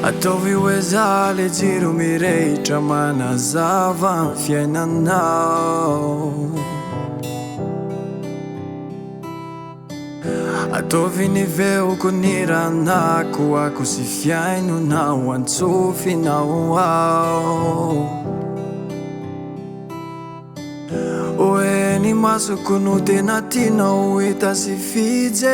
Ataovy hoe zaho jiro mirehitra manazava ny fiainanao. Ataovy niveoko ny ranako ako sy fiainonao antsofinao ao. Hoe ny masoko no tena tianao hita sy fijerinao.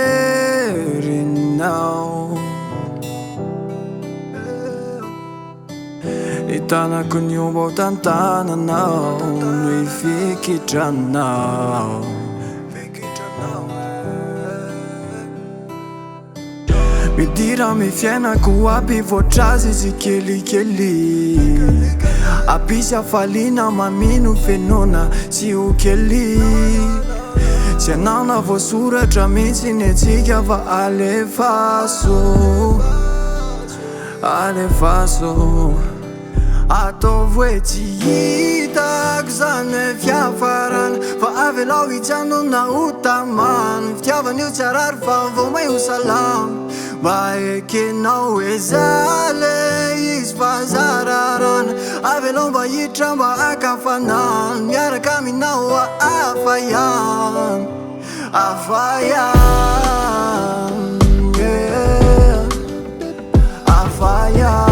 Ny tanako ny omba ao tantananao no ifikitranao. Midira mi fiainako ampivoatra azy izy kelikely. Apisy hafaliana mamino fenona sy ho kely. Tsy anana voasoratra mihitsy ny antsika fa alefaso. Ataovy hoe tsy hitako zany hoe fiafarana, fa avelao hitsanona ho tamana. Fitiavan'io tsy arary fa vao may ho salama. Mba ekenao hoe za le izy fa zararana. Avelao mba hiditra mba akafanana, miaraka aminao hafa ihany, hafa ihany, yeah. Hafa ihany.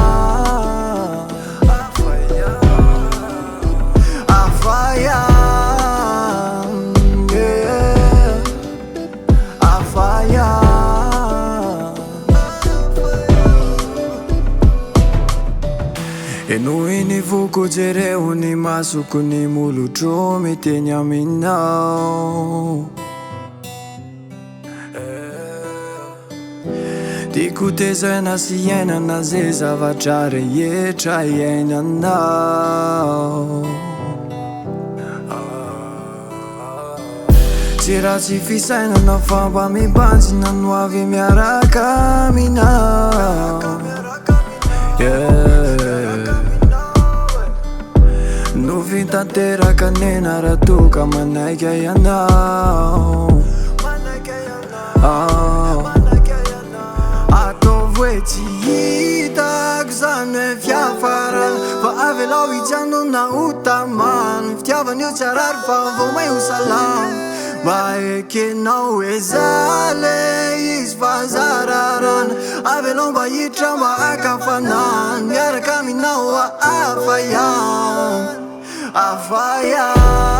Enohy ny voko jereo ny masoko ny molotro miteny aminao. Tiako tezaina sy iainana zay zavatra rehetra iainanao. Tsy raha tsy fisainana fa mba mibanjina no avy miaraka aminao, yeah. No fintanteraka nena raha toka manaiky ianao. Ataovy hoe tsy hitako zany hoe fiafarana, fa avelao hitsanona ho tamana. Fitiavan'io tsy arary fa vao may ho salama. Mba ekenao hoe za le izy fa zararana. Avelao mba hiditra mba akafanana, miaraka aminao hafa ihany, hafa ihany.